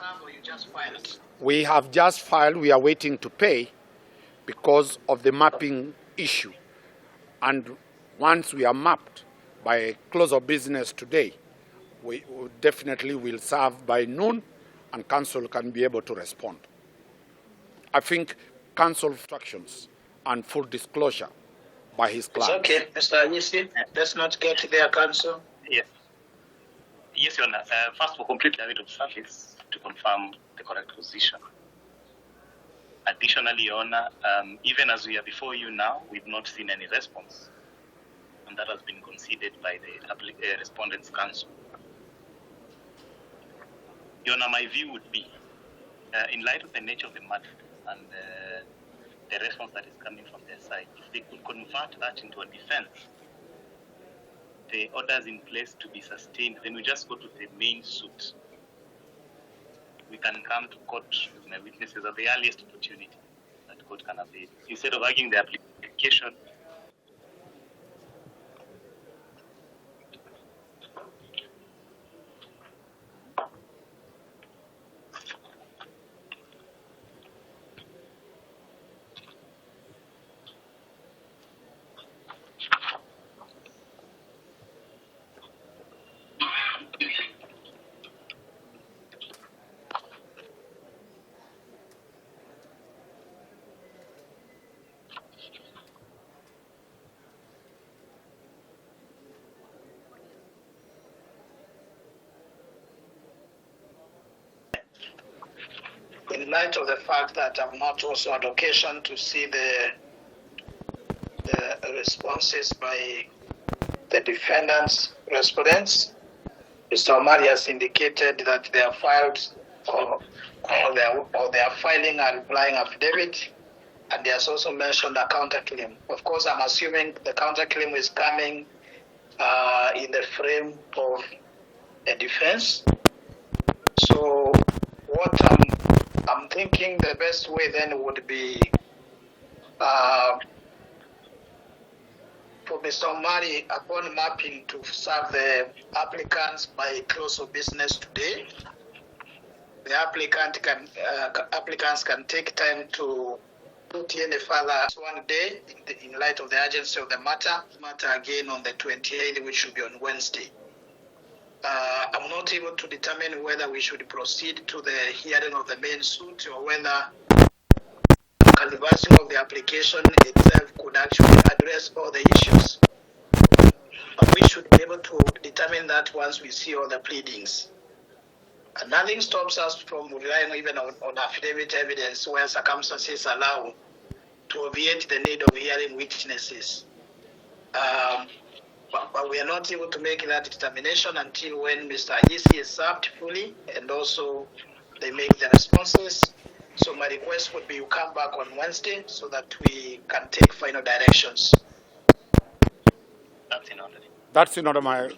serve or you just filed? We have just filed. We are waiting to pay because of the mapping issue. And once we are mapped by close of business today, we definitely will serve by noon and council can be able to respond. I think council instructions and full disclosure by his clients. It's okay, Mr. Anyisi, let's not get there, council. Yes. Yes, Your Honor. First, for complete date of service to confirm the correct position. Additionally, Your Honor, even as we are before you now, we've not seen any response, and that has been conceded by the respondents' counsel. Your Honor, my view would be, in light of the nature of the matter and the response that is coming from their side, if they could convert that into a defense, the orders in place to be sustained, then we just go to the main suit. We can come to court with my witnesses at the earliest opportunity that court can avail, instead of arguing the application. In light of the fact that I've not also had occasion to see the responses by the defendants' respondents, Mr. Omari has indicated that they have filed or they are filing a replying affidavit, and he has also mentioned a counterclaim. Of course, I'm assuming the counterclaim is coming in the frame of a defense. So what I'm thinking the best way then would be for Mr. Omari, upon mapping, to serve the applicants by close of business today. The applicants can take time to put in a further 1 day in light of the urgency of the matter again on the 28th, which should be on Wednesday. I'm not able to determine whether we should proceed to the hearing of the main suit or whether canvassing of the application itself could actually address all the issues. But we should be able to determine that once we see all the pleadings. And nothing stops us from relying even on affidavit evidence where circumstances allow to obviate the need of hearing witnesses. But we are not able to make that determination until when Mr. Anyisi is served fully and also they make the responses. So my request would be you come back on Wednesday so that we can take final directions. That's in order. That's in order,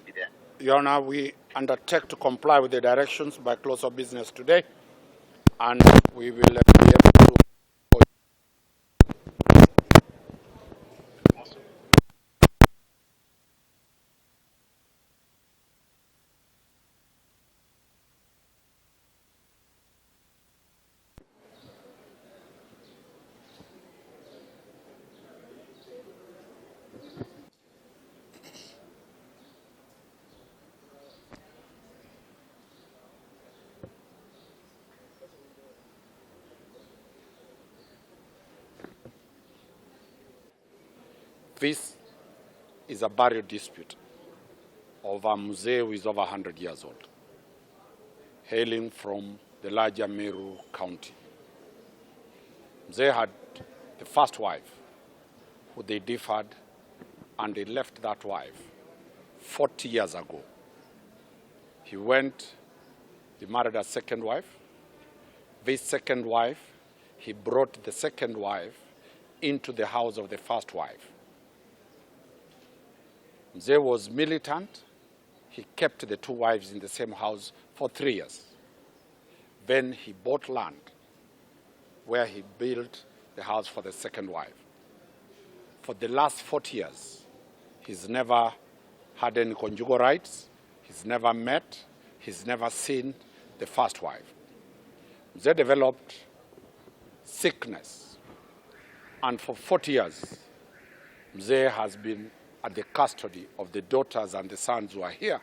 Your Honor. We undertake to comply with the directions by close of business today, and we will be able to. This is a burial dispute of a Mzee who is over 100 years old, hailing from the larger Meru County. Mzee had the first wife, who they differed, and they left that wife 40 years ago. He married a second wife. This second wife, he brought the second wife into the house of the first wife. Mzee was militant. He kept the two wives in the same house for 3 years. Then he bought land where he built the house for the second wife. For the last 40 years, he's never had any conjugal rights. He's never met. He's never seen the first wife. Mzee developed sickness, and for 40 years, Mzee has been at the custody of the daughters and the sons who are here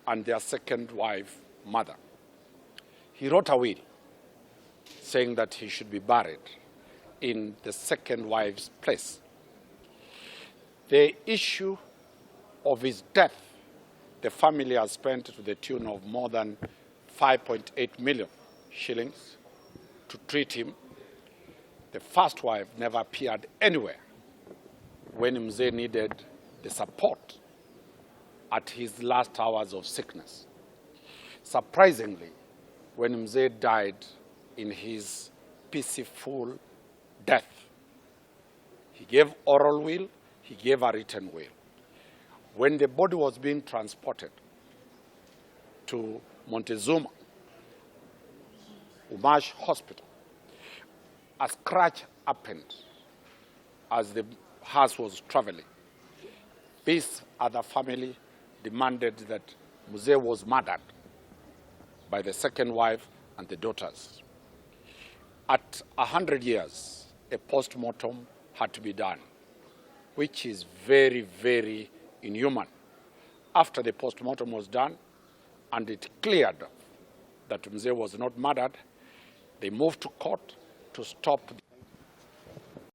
and their second wife, mother. He wrote a will saying that he should be buried in the second wife's place. The issue of his death, the family has spent to the tune of more than 5.8 million shillings to treat him. The first wife never appeared anywhere when Mzee needed the support at his last hours of sickness. Surprisingly, when Mzee died in his peaceful death, he gave oral will, he gave a written will. When the body was being transported to Montezuma, Umash Hospital, a scratch happened as the hearse was traveling. This other family demanded that Mzee was murdered by the second wife and the daughters. At 100 years, a post-mortem had to be done, which is very, very inhuman. After the post-mortem was done and it cleared that Mzee was not murdered, they moved to court to stop